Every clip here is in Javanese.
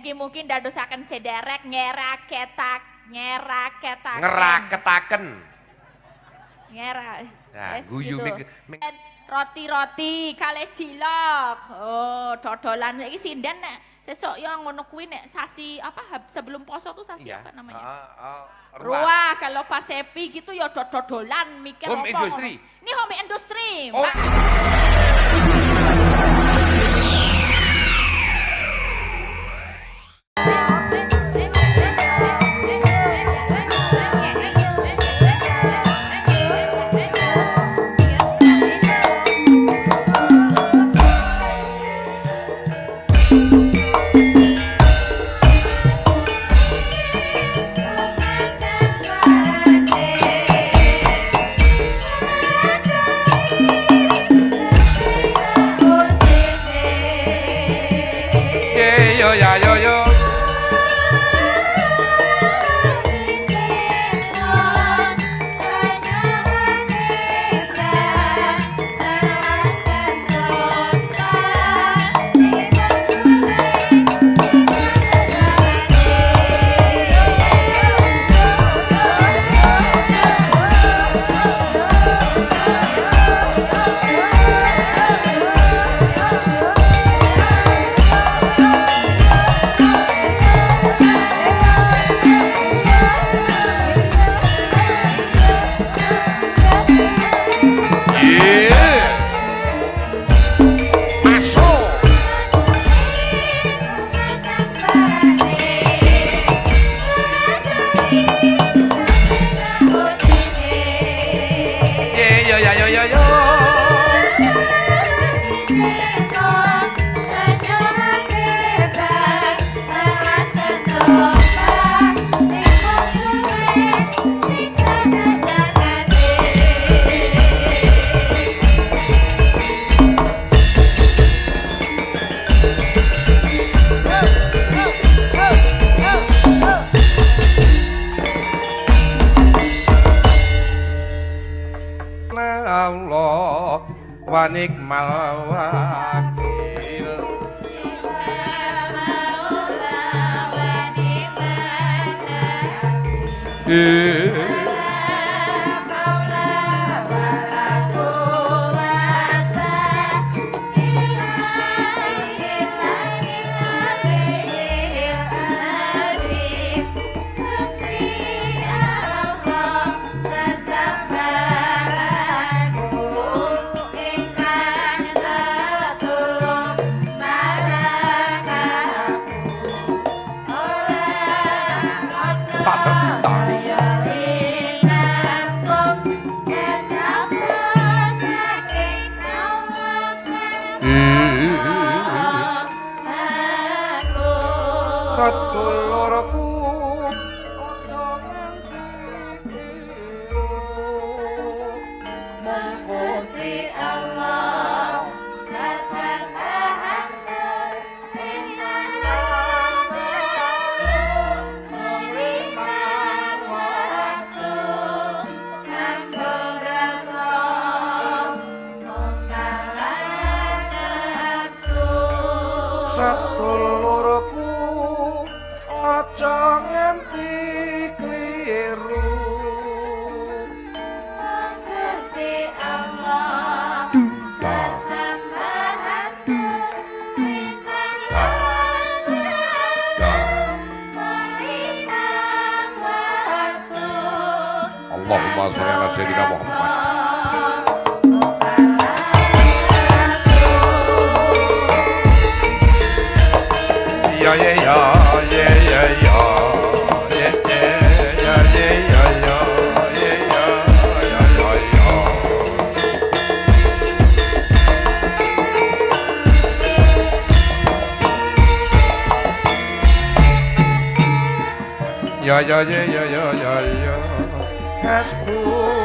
Mugi-mugi ndadosaken sederek ngeraketaken. Ngera. Nah, Yes, guyu gitu. Roti-roti kalih cilok. Oh, dodolan iki sinden nek sesuk ya ngono kuwi nek sasi apa sebelum poso tuh sasi apa namanya? Ruah. Kalau pas sepi gitu ya dodolan mikir home apa. industry. Ini home industry. Oh. Allah wa nikmal wakil. Sedulurku aja nganti mongko Gusti Allah sasambahan sedulurku aja nganti kliru Gusti Allah sesambahan Allahumma sholli ala sayyidina Muhammad. Ya ya ya ya ya ya ya ya ya ya ya ya ya ya ya ya ya ya hasbuk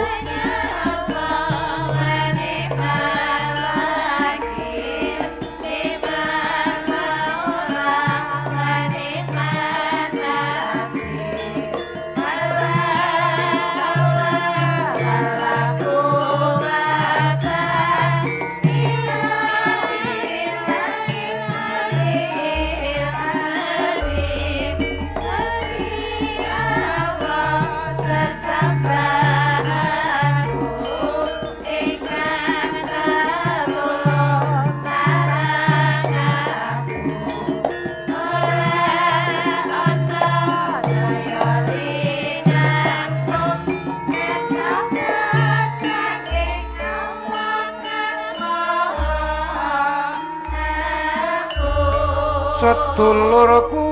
sedulurku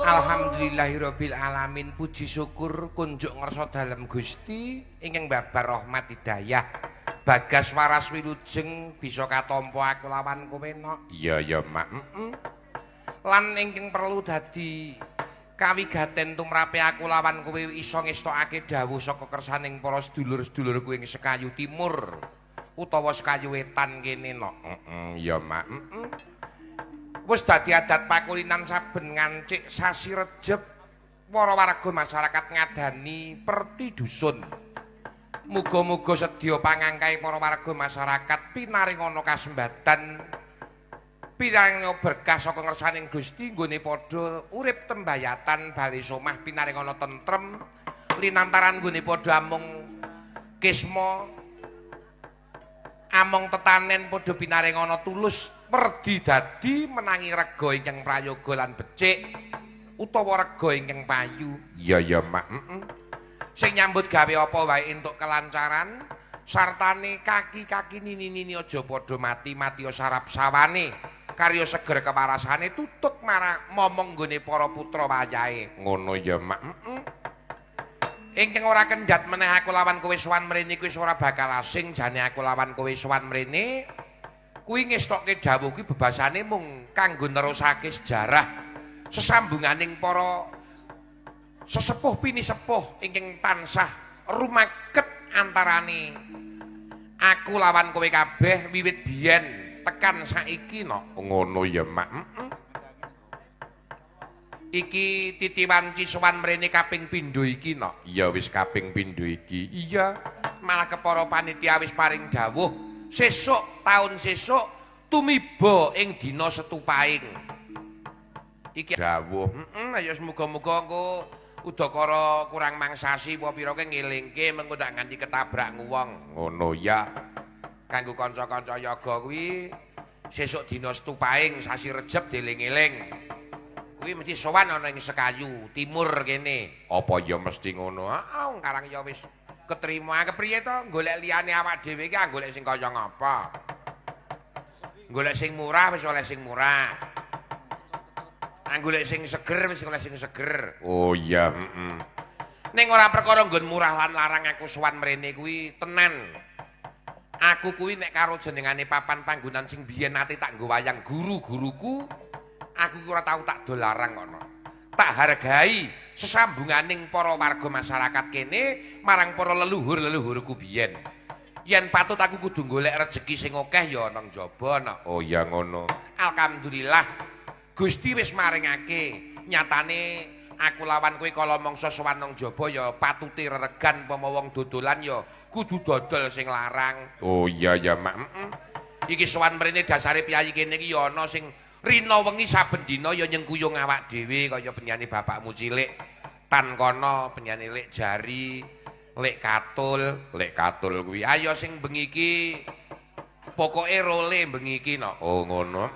Alhamdulillahirabbil alamin, puji syukur kunjuk ngersa dalem Gusti ingkang babar rahmat hidayah bagas waras wilujeng bisa katampa aku lawan kowe nok. Iya ya mak. Lan ingkang perlu dadi kawigaten tumrape aku lawan kowe iso ngestokake dawuh saka kersaning para sedulur-sedulurku ing Sekayu Timur utawa Sekayu Wetan kene nok. Ya mak. Wis dadi adat pakulinan saben ngancik sasi Rejeb para warga masyarakat ngadani perti dusun. Muga-muga sedya pangangkahe para warga masyarakat pinaringana kasembatan pinaringa berkah saka ngersaning Gusti nggone padha urip tembayatan bali somah pinaringana tentrem linantaran nggone padha amung kisma among tetanen padha pinaringana tulus perdi dadi menangi rega ingkang prayoga lan becik utawa rega ingkang payu. Iya ya mak. Sing nyambut gawe apa wae entuk kelancaran sartane kaki-kaki nini-nini aja padha mati-mati sarap sawane karya seger kewarasane tutuk marang momong nggone para putra wayahe. Ngono ya mak. Ingkang ora kendhat meneh aku lawan kowe sowan mrene kuwi ora bakal asing jane aku lawan kowe sowan mrene kuwi ngestokke dawuh kuwi bebasane mung kanggo nerusake sejarah sesambunganing para sesepuh pinisepuh ingkang tansah rumaket antarane aku lawan kowe kabeh wiwit biyen tekan saiki no. Ngono ya mak. Iki titiwan cisuwan mrene kaping pindho iki no. Iya wis kaping pindho iki. Iya malah kepara panitia wis paring dawuh sesuk taun sesuk tumiba ing dina setupaing. Iki dawuh. Ya muga-muga engko udakara kurang mangsasi apa pira ke ngelingke mengko ndak nganti ketabrak wong. Ngono ya. Kanggo kanca-kanca yoga kuwi sesuk dina setupaing sasi Rejeb dieling-eling. Kuwi mesti sowan ana ing Sekayu Timur kene. Apa ya mesti ngono? Wong karang ya wis ketrima kepriye to golek liyane awak dhewe iki golek sing kaya ngapa. Golek sing murah wis oleh sing murah. Golek sing seger wis oleh sing seger. Oh iya, Ning ora perkara nggon murah lan larang aku sowan mrene kuwi tenan. Aku kuwi nek karo jenengane papan panggonan sing biyen ate tak nggo wayang guru-guruku, aku kuwi ora tau tak dolarang ngono. Tak hargai sesambunganing para warga masyarakat kene marang para leluhur-leluhurku biyen. Yen patut aku kudu golek rejeki sing akeh ya nang jaba ana. Oh ya ngono. Alhamdulillah Gusti wis maringake. Nyatane aku lawan kowe kala mangsa sowan nang jaba ya patute reregan upama wong dodolan ya kudu dodol sing larang. Oh iya ya mak. Iki sowan mrene dasare piyayi kene iki ya ana sing rina wengi saben dina ya nyengkuyung awak dhewe kaya penyanyi bapakmu cilik. Tan kono penyanyi Lek Jari, Lek Katul kuwi. Ayo sing bengi iki pokoke role bengi iki no. Oh ngono.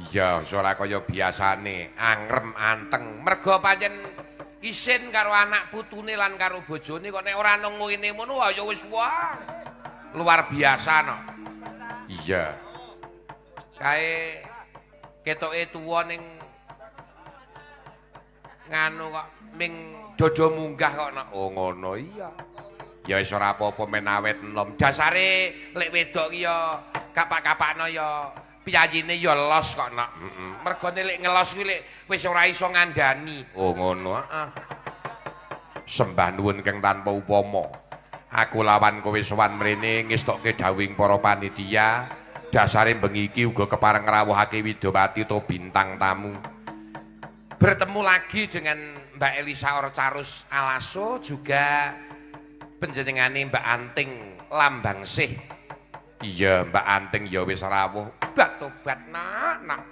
Iya, ora kaya biasane, angrem anteng. Merga pancen isin karo anak putune lan karo bojone kok nek ora nang ngene ngono ya wis wah. Luar biasa no. Iya. Kae ketoke tuwa ning nganu kok ming dodo munggah kok no. Oh ngono iya. Ya wis ora apa-apa men awet enom. Dasare lek wedok ki ya kapak-kapakno ya piyayine ya los kok nak. Mergone lek ngelos kuwi lek wis ora iso ngandani. Oh ngono, heeh. Sembah nuwun kang tanpa upama. Aku lawan kowe sowan mrene ngestokke dawuhing para panitia. Dasare bengi iki uga kepareng ngrawuhake Widowati utawa bintang tamu. Bertemu lagi dengan Mbak Elisa Orcarus Alaso, juga panjenengane Mbak Anting Lambangsih. Iya, Mbak Anting ya wis rawuh. Tobat nak.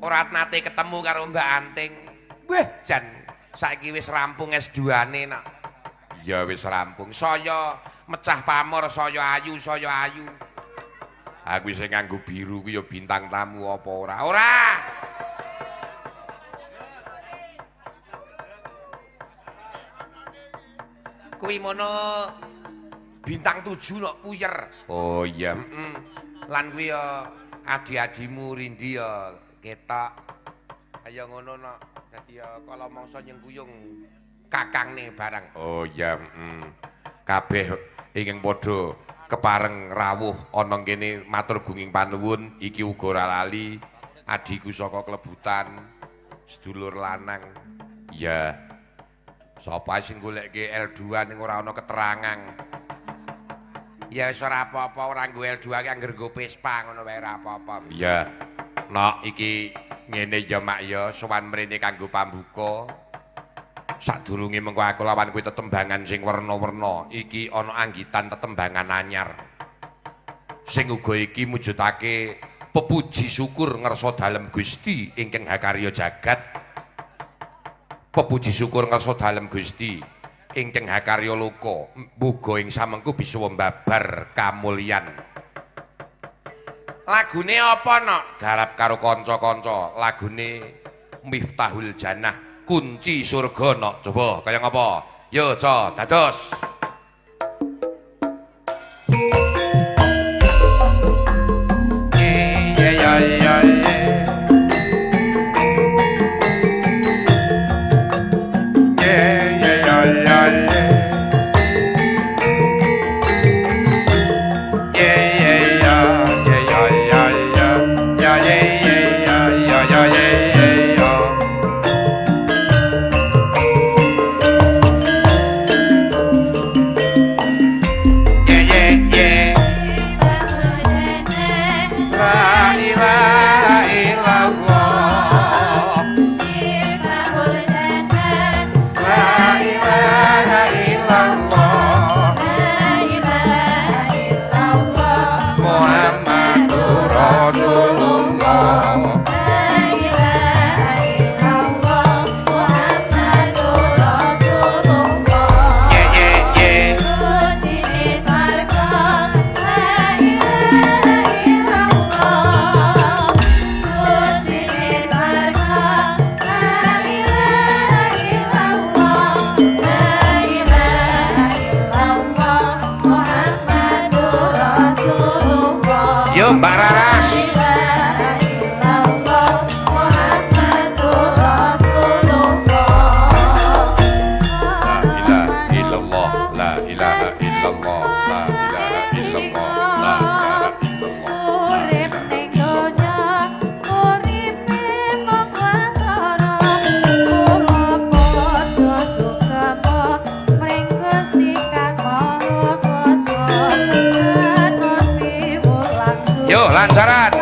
Ora nate ketemu karo Mbak Anting. Weh, jan saiki wis rampung S2-ne nak. Ya wis rampung. Saya mecah pamor, saya ayu. Aku sing nganggo biru ku ya bintang tamu apa ora? Ora. Kuwi mono bintang 7 nok puyer. Oh iya, Lan kuwi ya adi-adimu Rindi ya ketok. Kaya ngono nok. Dadi ya kala mangsa nyengkuyung kakangne barang. Oh iya, Kabeh ingkang padha kepareng rawuh ana kene matur gunging panuwun. Iki uga ora lali adiku saka klebutan, sedulur lanang. Ya. Sapa sing goleke L2 ning ora ana keterangan. Ya wis ora apa-apa, ora nggo L2 ki angger nggo Vespa ngono wae ora apa-apa. Iya. Nok iki ngene ya Mak ya, sowan mrene kanggo pambuka. Sadurunge mengko aku lawan kuwi tetembangan sing werna-werna. Iki ana anggitan tetembangan anyar. Sing uga iki mujudake pepuji syukur ngersa dalem Gusti ingkang hakarya jagat. Pepuji syukur ngersa dalem Gusti ingkang hakarya loka, muga ing samengku bisa mbabar kamulyan. Lagune apa nok? Garap karo kanca-kanca. Lagune Miftahul Jannah, kunci surga nok. Coba kaya ngapa? Yo, aja dados. Mbak Raras. Lancaran.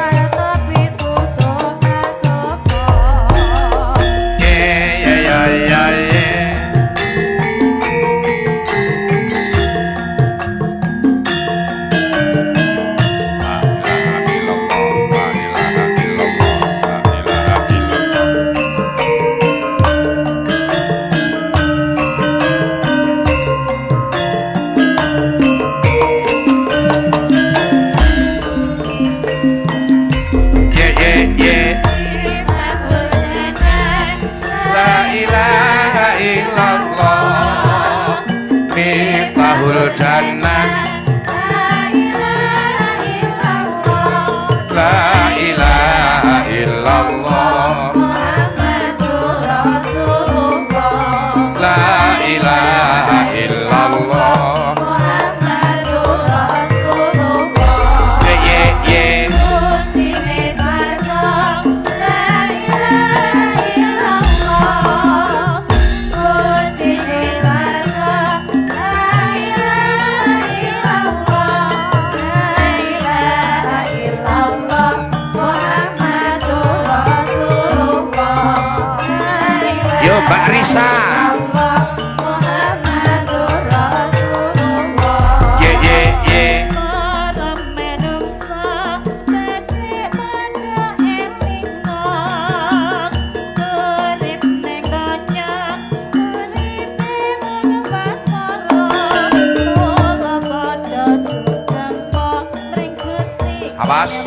Jos.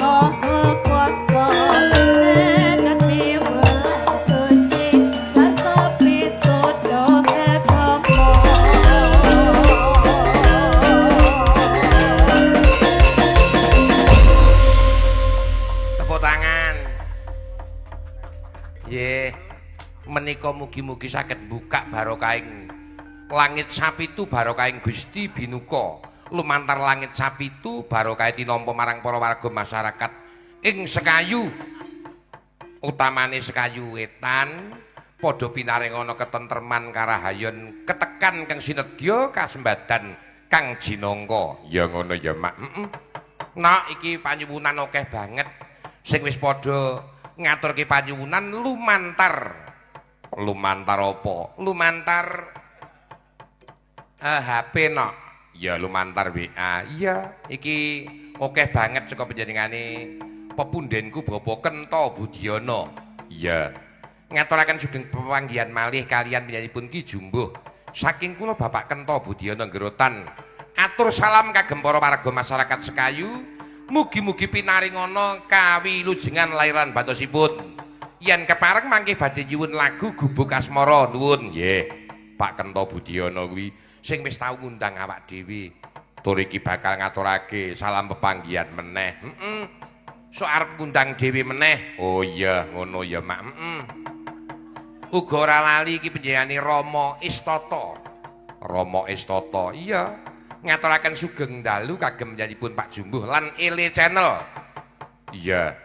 Tepuk tangan. Nggih. Menika mugi-mugi saged buka barokahing langit sapitu barokahing Gusti Binuka. Lumantar langit sapitu barokah tinampa marang para warga masyarakat ing Sekayu. Utamane Sekayu Wetan padha pinaringana ketentreman karahayon ketekan kang sinedya kasembadan kang jinangka. Ya ngono ya Mak. Nak iki panyuwunan akeh banget sing wis padha ngaturke panyuwunan lumantar. Lumantar apa? Lumantar HP no. Ya lumantar WA. Iya, iki akeh banget saka panjenengane pepundhenku Bapak Kento Budiono. Iya. Ngaturaken sugeng pepanggihan malih kalian penyanipun Ki Jumbuh. Saking kula Bapak Kento Budiono Gerotan. Atur salam kagem para warga masyarakat Sekayu. Mugi-mugi pinaringana kawilujengan lairan batosipun. Yen kepareng mangke badhe nyuwun lagu Gubuk Asmara nuwun nggih. Pak Kento Budiono kuwi sing wis tau ngundang awak dhewe. Tur iki bakal ngaturake salam pepanggihan meneh. Sok arep ngundang dhewe meneh. Oh iya, ngono ya, Mak. Uga ora lali iki panjenengane Rama Istata. Rama Istata. Iya. Ngaturaken sugeng dalu kagem nyanipun Pak Jumbuh lan Ele Channel. Iya.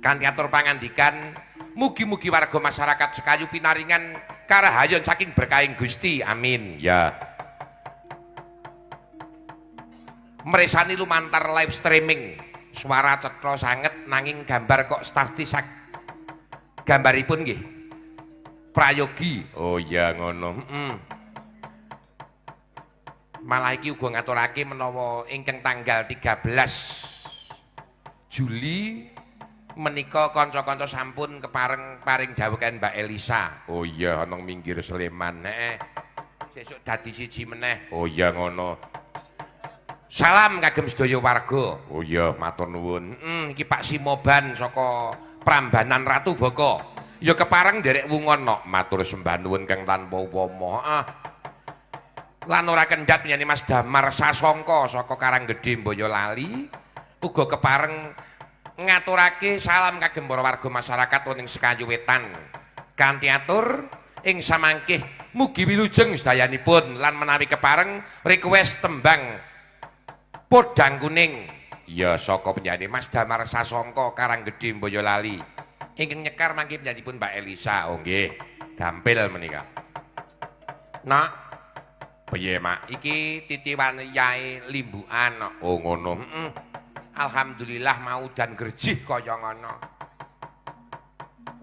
Kanthi atur pangandikan mugi-mugi warga masyarakat Sekayu pinaringan karahayon saking berkahing Gusti. Amin. Ya. Meresani lumantar live streaming. Suara cetha sanget nanging gambar kok statis gambaripun nggih. Prayogi. Oh iya ngono. Malah iki uga ngaturake menawa ingkang tanggal 13 Juli menika kanca-kanca sampun kepareng paring dawuh kan Mbak Elisa. Oh iya ana minggir Sleman. Sesuk dadi siji meneh. Oh iya ngono. Salam kagem sedaya warga. Oh iya matur nuwun. Iki Pak Simoban saka Prambanan Ratu Boko. Ya kepareng nderek wungon nok matur sembah nuwun kang tanpa upama. Lan ora kendhat nyanyi Mas Damar Sasongko saka Karanggedhe Boyolali uga kepareng ngaturake salam kagem para warga masyarakat wonten Sekayu Wetan. Kanthi atur ing samangkih mugi wilujeng sedayanipun lan menawi kepareng request tembang Podang Kuning. Ya saka penyanyi Mas Damar Sasongko Karanggedhe Boyolali. Ingkang nyekar mangke penyanipun Mbak Elisa. Oh nggih, gampil menika. Nak piye Mak? Iki titiwan yae limbukan. Oh ngono. Alhamdulillah mau dan gerjih kaya ngono.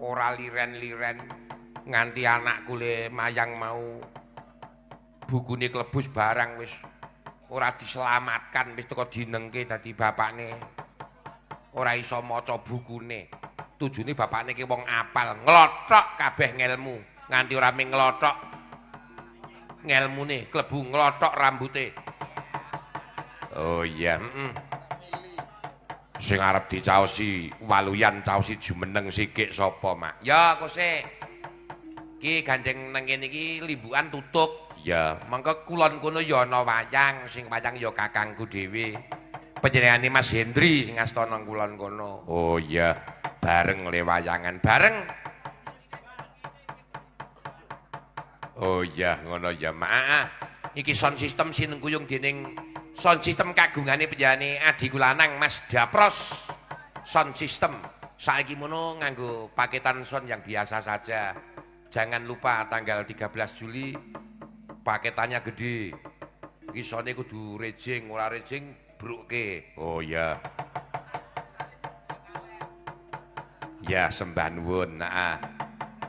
Ora liren-liren nganti anakku le mayang mau bukune klebus barang wis ora diselamatkan wis teko dinengke dadi bapakne ora iso maca bukune. Tujune bapakne ki wong apal, nglothok kabeh ngelmu nganti ora mung nglothok ngelmune klebu nglothok rambute. Oh iya, sing arep dicaosi waluyan caosi jumeneng sikik sapa Mak? Ya kose ki gandeng nang kene iki limbukan tutuk. Ya mengko kulon kono ya ana wayang, sing wayang ya kakangku dhewe panjenengane Mas Hendri sing astana kulon kono. Oh iya bareng le wayangan bareng. Oh iya ngono ya Mak. Iki sound system sinengkuyung dening sound system kagungane panjenengane adiku lanang Mas Dapros. Sound system saiki mono nganggo paketan sound yang biasa saja. Jangan lupa tanggal 13 Juli paketannya gede. Iki sone kudu rejing, ora rejing bruke. Oh ya. Ya sembah nuwun. Nah.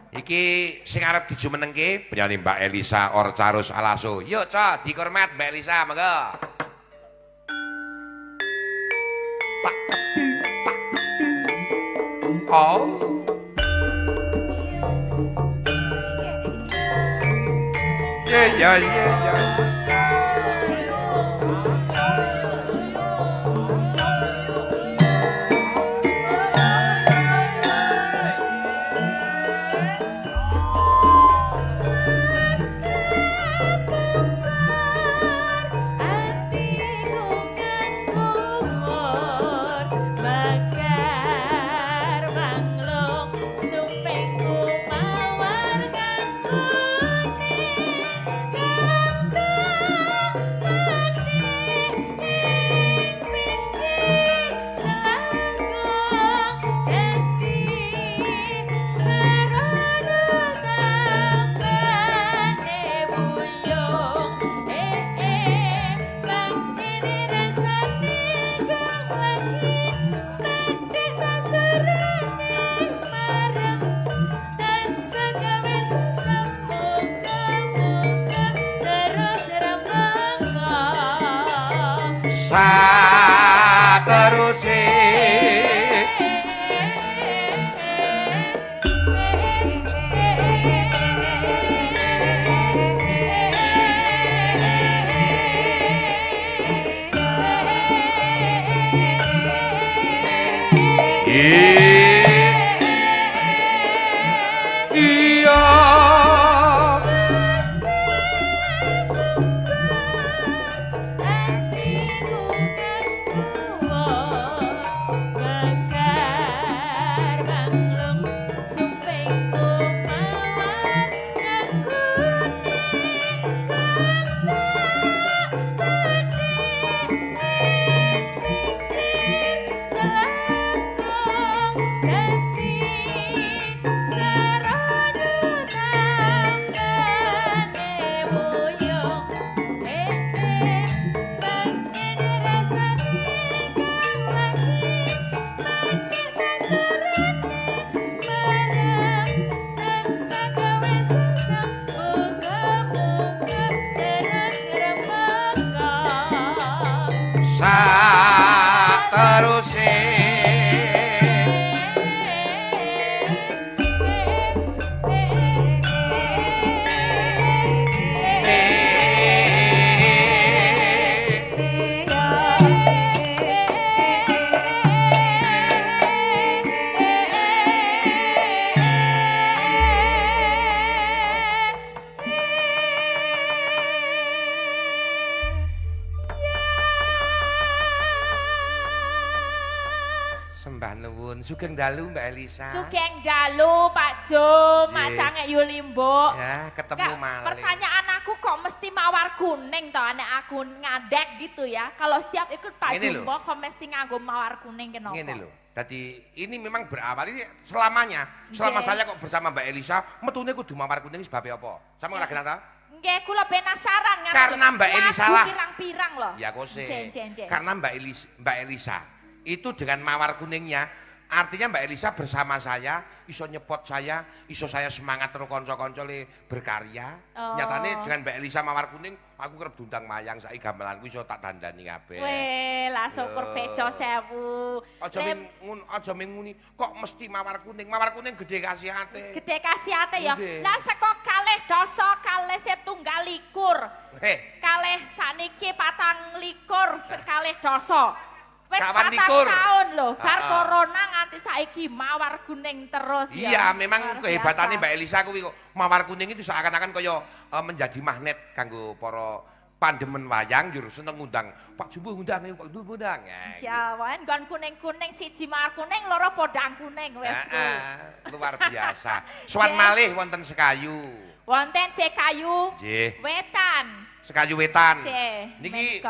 Iki sing arep dijumenengke penyanyi Mbak Elisa Orcarus Alaso. Yuk, Ca, dihormat Mbak Elisa, monggo. Oh. Ya. sateruse Sugeng dalu Mbak Elisa. Sugeng dalu Pak Jo, macange Yuli Mbok. Ya, ketemu malah. Pertanyaan aku kok mesti mawar kuning toh anek aku ngadek gitu ya. Kalau setiap ikut Pak Jumbo kok mesti nganggo mawar kuning kenapa? Ngene lho. Tadi ini memang berawal ini selamanya. Selama saya kok bersama Mbak Elisa, metune kudu mawar kuning sebab apa? Sampe ora kenal ta? Nggih, kula penasaran karena Mbak Elisa lah. Pirang-pirang loh. Ya kose. Karena Mbak Elisa itu dengan mawar kuningnya artinya Mbak Elisa bersama saya, iso nyepot saya, iso saya semangat terus konco-konco berkarya. Nyatane dengan Mbak Elisa mawar kuning, aku kerep diundang mayang saiki gamelanku iso tak dandani kabeh. Weh, lah syukur bejo sewu. Aja menguni, kok mesti mawar kuning? Mawar kuning gede kasihate. Gede kasihate ya. Lah saka kalih dosa kalih 27. Kalih sakniki 24 sekalih dosa. Wes 4 tahun loh, bar corona nganti saiki mawar kuning terus ya. Iya, memang kehebatannya Mbak Elisa kuwi kok mawar kuning itu seakan-akan kaya menjadi magnet kanggo para pandemen wayang jur seneng ngundang Pak Jumbo ngundang Pak Jumbo ngundang. Ya, wan nggon kuning-kuning siji mawar kuning loro podang kuning wes. Luar biasa. Sowan malih wonten Sekayu. Wonten Sekayu. Nggih. Wetan. Sekayu Wetan. Niki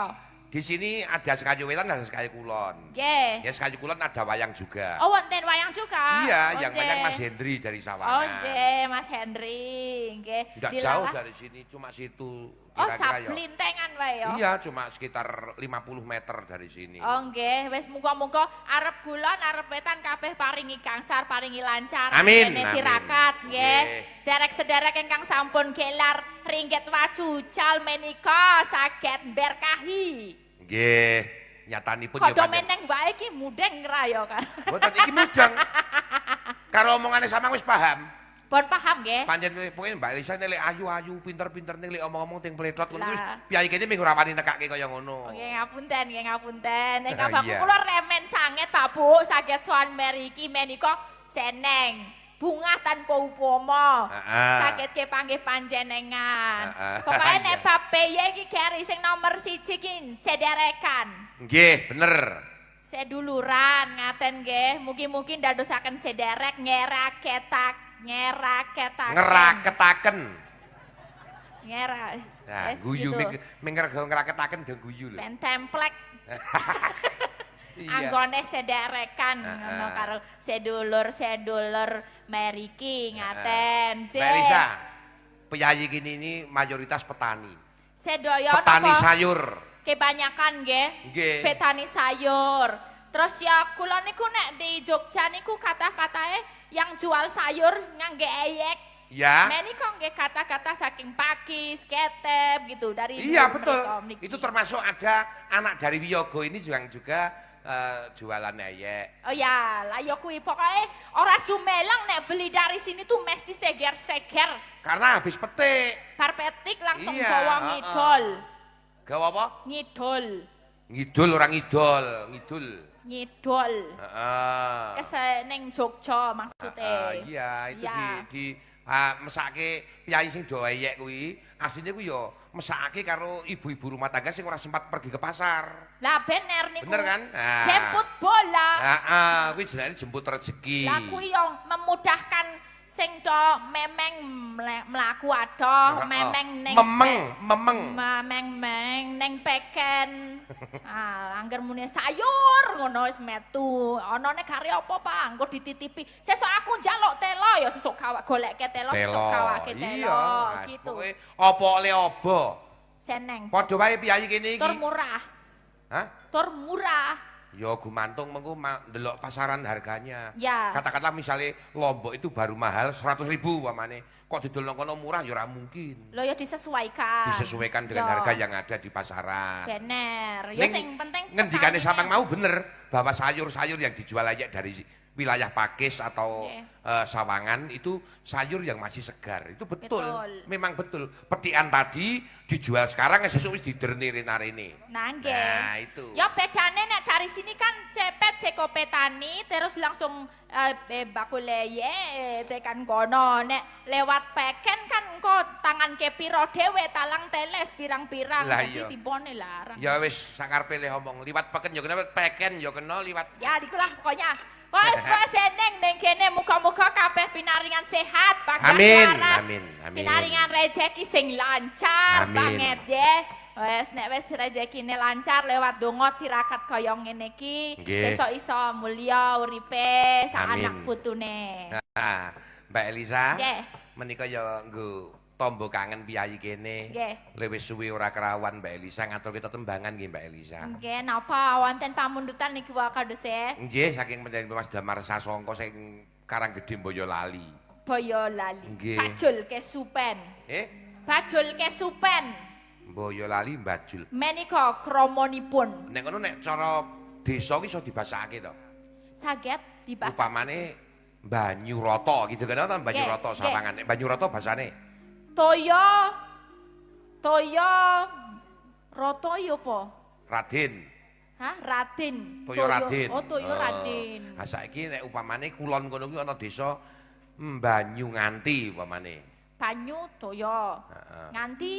di sini ada Sekayu Wetan, ada Sekayu Kulon. Nggih. Ya Sekayu Kulon ada wayang juga. Oh, wonten wayang juga. Iya, yang wayang Mas Hendri dari Sawangan. Oh, nggih, Mas Hendri, nggih. Tidak jauh dari sini, cuma situ kira-kira. Oh, sablintengan wae ya. Iya, cuma sekitar 50 meter dari sini. Oh, nggih, wis muga-muga arep Kulon, arep Wetan kabeh paringi gangsar, paringi lancar. Amin. Tirakat, nggih. Sederek-sederek ingkang sampun gelar ringgit wacucal menika saged berkahi. Nggih, nyatanipun ya pancen. Kodho meneng wae iki mudeng ra ya kan. Mboten iki mudeng. Karo omongane sampean wis paham. Pun paham nggih. Pancen pokoke Mbak Elisa nek ayu-ayu, pinter-pinter nek omong-omong ting pletot ngono wis piyai kene ming ora wani nekake kaya ngono. Nggih ngapunten, nggih ngapunten. Nek bapak kula remen sanget Pak Bu, saged sowan mriki menika seneng. Bunga tanpa upama. Saged kepanggih panjenengan. Pokoke nek bab piye iki geri sing nomor 1 iki sederekan. Nggih, bener. Seduluran ngaten nggih. Mugi-mugi ndadosaken sederek ngeraketaken. Nah, guyu ngeraketaken do guyu lho. Ben templek. Anggone sederekan ngono karo sedulur-sedulur meriki ngaten. Mbak Elisa, piyayi kini ini mayoritas petani. Sedaya petani sayur. Kebanyakan nggih. Petani sayur. Terus ya kula niku nek di Jogja niku kata-katae yang jual sayur ngangge eyek Ya. Menika nggih kata-kata saking Pakis, Ketep gitu dari Iya betul. Itu termasuk ada anak dari Wiyogo ini juga jualan yeyek. Oh ya, lah ya kuwi pokoke ora sumelang nek beli dari sini tuh mesti seger-seger. Karena habis petik. Bar petik langsung Iya, gawa ngidol. Gawa apa? Ngidol. Ngidul orang ngidol, ngidul. Ngidol. Heeh. Kese ning Jogja maksudnya. Iya, itu ya. di mesake piyayi sing do yeyek kuwi, asline kuwi ya mesake karo ibu-ibu rumah tangga sing ora sempat pergi ke pasar. Lah bener niku. Bener kan? Jemput bola. Heeh, kuwi jenenge jemput rezeki. Lah kuwi yo memudahkan sing do memeng mlaku adoh, memeng ning memeng ning peken. Angger muni sayur ngono wis metu. Anane kare apa, Pak? Engko dititipi. Sesuk aku njaluk telo ya sesuk golekke telo, sesuk kawake telo gitu. Pokoke apa le obo. Seneng. Padha wae piyayi kene iki. Tur murah. Hah? Tur murah. Ya gumantung mengko ndelok pasaran harganya. Ya. Kata-kata misalnya Lombok itu baru mahal 100.000 umpamane. Kok didol nang kono murah ya ora mungkin. Loh ya disesuaikan. Disesuaikan dengan harga yang ada di pasaran. Bener. Ya sing penting ngendikane sampean mau bener bahwa sayur-sayur yang dijual aja dari wilayah Pakis atau Sawangan itu sayur yang masih segar. Itu betul. Memang betul. Petikan tadi dijual sekarang sesuk wis diderni-rene. Nah, itu. Ya bedane nek dari sini kan cepet seko petani terus langsung bakuleye tekan kono. Nek lewat peken kan engko tangan ke piro dhewe talang teles pirang-pirang dadi dipone larang. Ya wis sakarepe le omong liwat peken ya kena peken ya kena liwat. Ya dikulah pokoknya. Wes seneng ning kene muga-muga kabeh pinaringan sehat, amin, amin, amin. Pinaringan rezeki sing lancar banget ya. Wes nek wis rezekine lancar lewat donga tirakat kaya ngene iki, sesuk iso mulya uripe sak anak putune. Nah, Mbak Elisa. Menika ya nggo tombo kangen piyayi kene. Lewis suwi ora kerawan Mbak Elisa ngaturke tetembangan nggih Mbak Elisa. Nggih, napa wonten pamundutan niki wae kados nggih, saking panjenengan Mas Damar Sasongko sing Karanggedhe Boyolali. Boyolali. Bajul kesupen. Bajul kesupen. Boyolali Bajul. Menika kramanipun. Nek ngono nek cara desa ki iso dibasakake to. Saged dibasakake. Upamane Banyurata gitu kan ta Banyurata Sawangan. Nek Banyurata basane Toyo Roto yo apa? Raden. Hah? Raden. Toyo Raden. Oh, Toyo Raden. Ha saiki nek upamane kulon kono kuwi ana desa Banyu Nganti upamane. Banyu Toyo. Nganti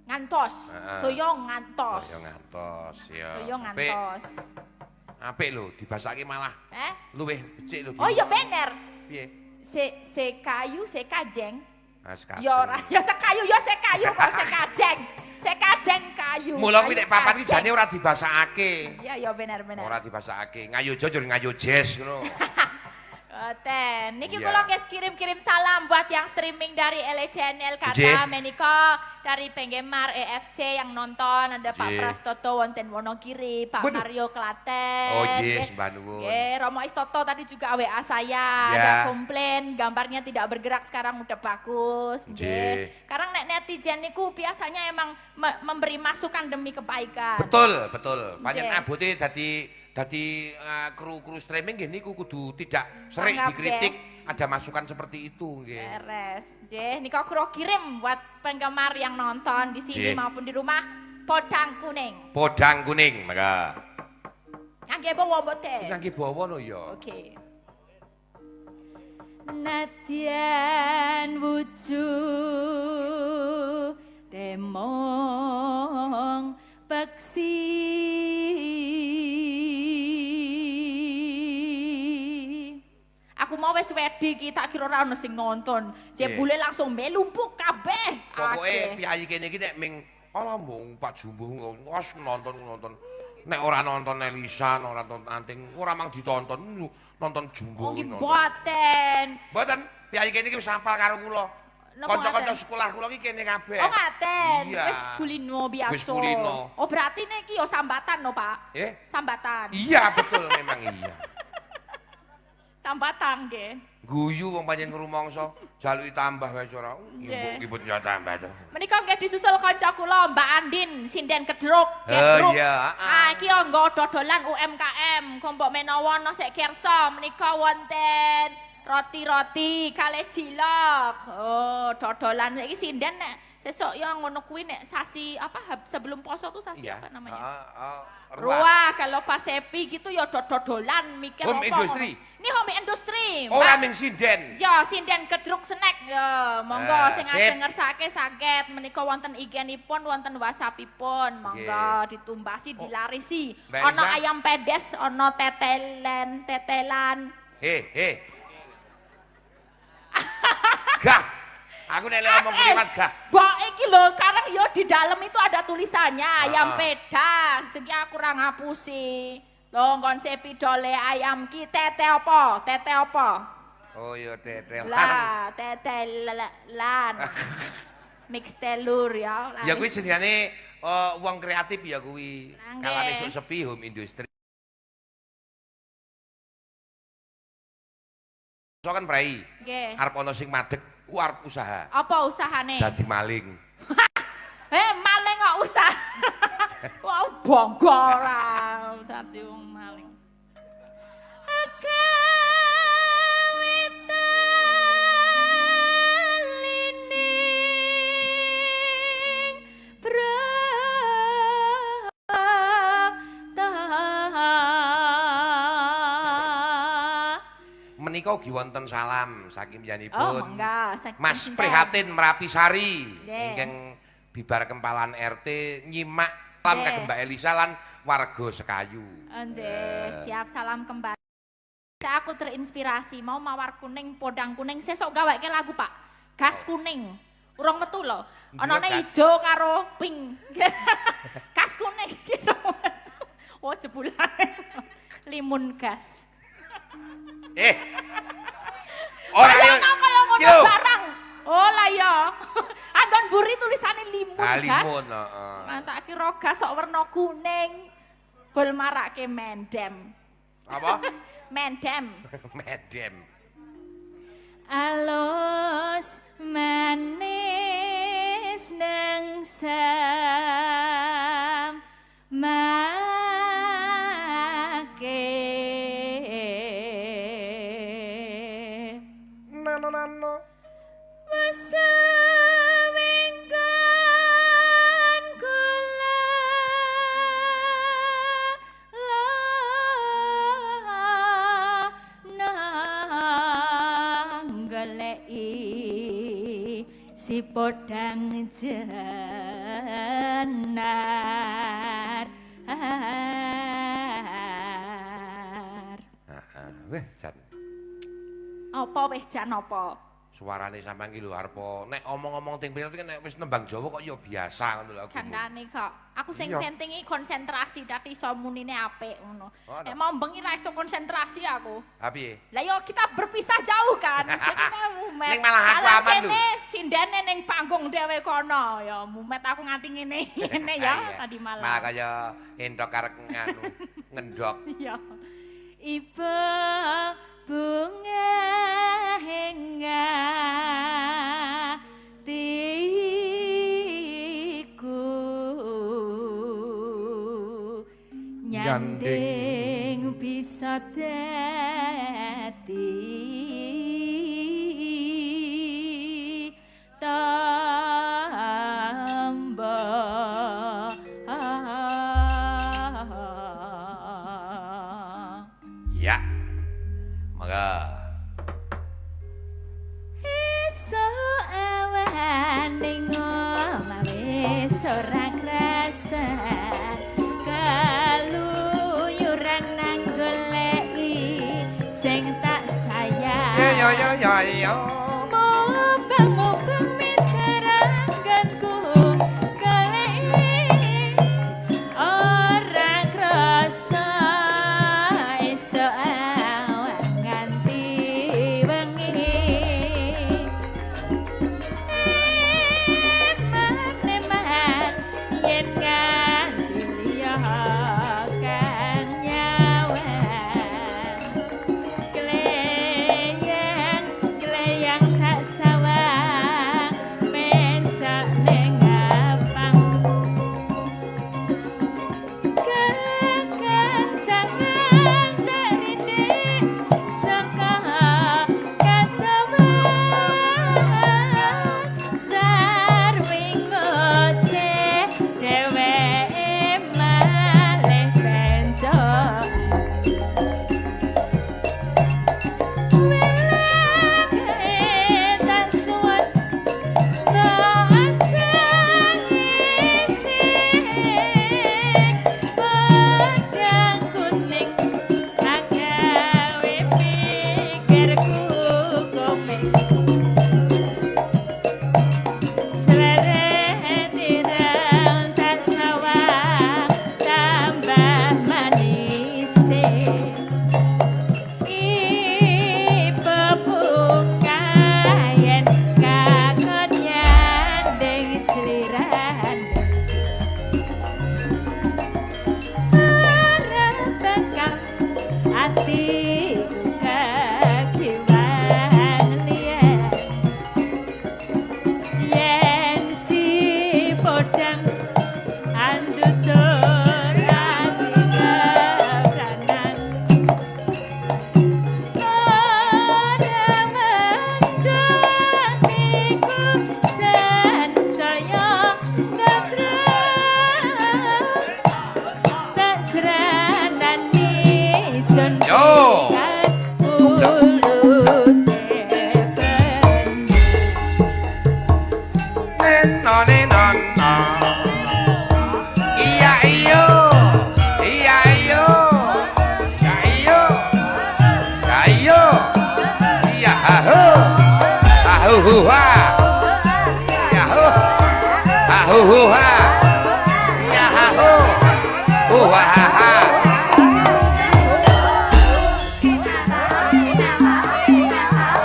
ngantos. Toyo ngantos. Toyo ngantos ya. Toyo ngantos. Apik lho dibasake malah. Luwih becik lho. Oh iya bener. Piye? Se kayu, se kajeng. Sekajeng. Ya ora, ya sekayu kok sekajeng. Sekajeng kayu. Mula kuwi nek papan iki jane ora dibasakake. Iya ya bener. Ora dibasakake. Ngayojo jur ngayojes ngono. Niki kula guys kirim-kirim salam buat yang streaming dari LE Channel kata menika dari penggemar EFC yang nonton ada Pak Prastoto wonten Wonogiri, Pak Mario Klaten. Oh yes, Mbak Nuwun. Romo Istoto tadi juga WA saya ada komplain gambarnya tidak bergerak sekarang udah bagus. Sekarang netizen niku biasanya emang memberi masukan demi kebaikan. Betul. Panjenengan abote dadi kru streaming nggih niku kudu tidak sering dikritik, ada masukan seperti itu nggih. Beres. Nggih, nika kula kirim buat penggemar yang nonton di sini maupun di rumah podang kuning. Podang kuning, maka. Ngangge bawa mboten? Ngangge bawa no ya. Oke. Nadyan wujud temong peksi aku mau wis wedi iki tak kira ora ono sing nonton. Jebule langsung melumpuk kabeh. Pokoke piyayi kene iki nek ming ala mbung Pak Jumbuh wis nonton. Nek ora nonton Elisa, ora nonton Anting, ora mang ditonton nonton Jumbuh nonton. Mboten. Mboten, piyayi kene iki wis hafal karo kula. Kanca-kanca sekolah kula iki kene kabeh. Oh ngaten. Wis kulino biasa. Wis kulino. Oh berarti nek iki yo sambatan no, Pak? Sambatan. Iya, betul memang iya. Tambah tangge. Guyu wong pancen ngrumangsa jaluki tambah wae ora. Nggih pun tambah to. Menika nggih disusul kanca kula Mbak Andin sinden Kedruk. Oh iya. Iki anggo dodolan UMKM, gombok menawa ana sik kersa menika wonten roti-roti kalih cilok. Oh, dodolan iki sinden nek sesuk ya ngono kuwi nek sasi apa sebelum poso tuh sasi apa namanya? Ruah kalau pas sepi gitu ya dodolan mikir home industry. Ini home industry. Ora ming sinden. Ya, sinden Kedruk snack ya. Monggo sing ajeng ngersake saged menika wonten IG-nipun, wonten WhatsApp-ipun. Monggo ditumbasi, dilarisi. Ana ayam pedes, ana tetelan. Gah. Aku nek ngomong kliwat gah. Mbok iki lho, karang ya di dalam itu ada tulisannya ayam pedas. Iki aku ora ngapusi. Lho konsep dole ayam ki tete apa? Tete apa? Oh ya tetelan. Lah, tetelan. Mix telur ya. Ya kuwi jenenge wong kreatif ya kuwi. Kalane sok sepi home industry. So kan prai. Nggih. Arep ana sing madeg ku arep usaha. Apa usahane? Dadi maling. Maling kok usaha. Wah, bangga ora dadi wong maling. Menika ugi wonten salam saking piyambakipun. Oh, mangga. Mas Prihatin Merapi Sari ingkang bibar kempalan RT nyimak salam kagem Mbak Elisa lan warga Sekayu. Nggih, siap salam kembali. Aku terinspirasi mau mawar kuning, podang kuning, sesuk gaweke lagu, Pak. Gas kuning. Urung metu lho. Anane ijo karo pink. Gas kuning gitu. Oh, jebulane. Limun gas. Ora yo kaya barang. Oh lah ya. Anggon buri tulisane limun gas. Limun, heeh. Tak kira gas sok werna kuning. Bol marake mendem. Apa? Mendem. Mendem. Alus manis nang sam Nano. Seminggan kula nang goleki si podang jenar. Weh, Jan. Apa weh jan apa? Suarane sampean iki lho arep nek omong-omong ting pirang kan nek wis nembang Jawa kok ya biasa ngono lho aku. Kandhane kok. Aku sing penting iki konsentrasi dadi iso munine apik ngono. Nek mau bengi ra iso konsentrasi aku. Ha piye? Lah yo kita berpisah jauh kan. Kita mumet. Ning malah aku aman lho. Sindene ning panggung dhewe kono ya mumet aku nganti ngene ya tadi malam. Malah kaya entok karek nganu ngendok. Iya. Ibu bunga hingga tiku nyanding bisa dadi tambah ya maka Sorang rasa kaluyuran nang goleki sing tak sayang. Ya. Mubang miteranganku goleki orang rasa iso awan nganti wengi. Kle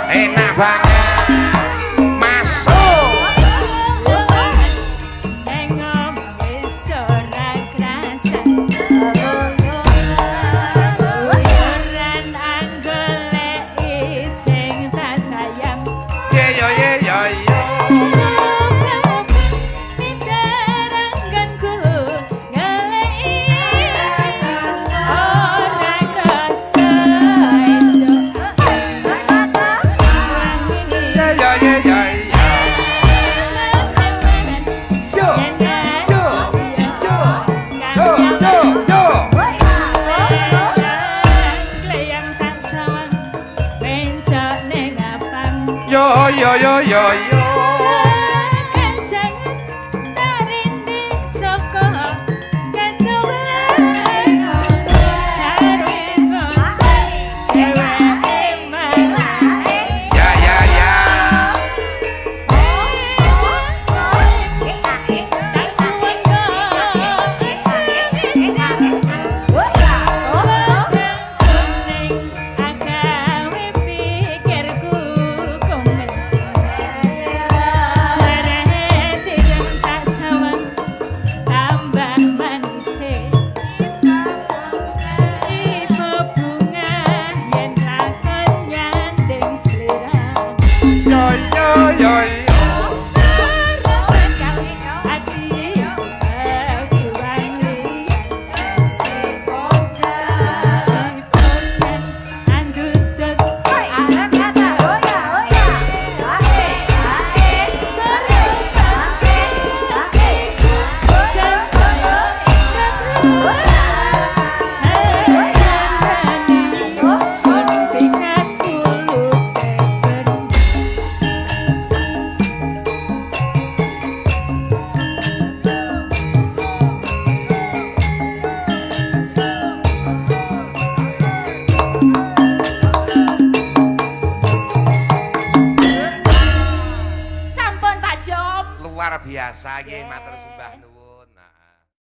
Enak banget masuk biasa nggih matur sembah nuwun.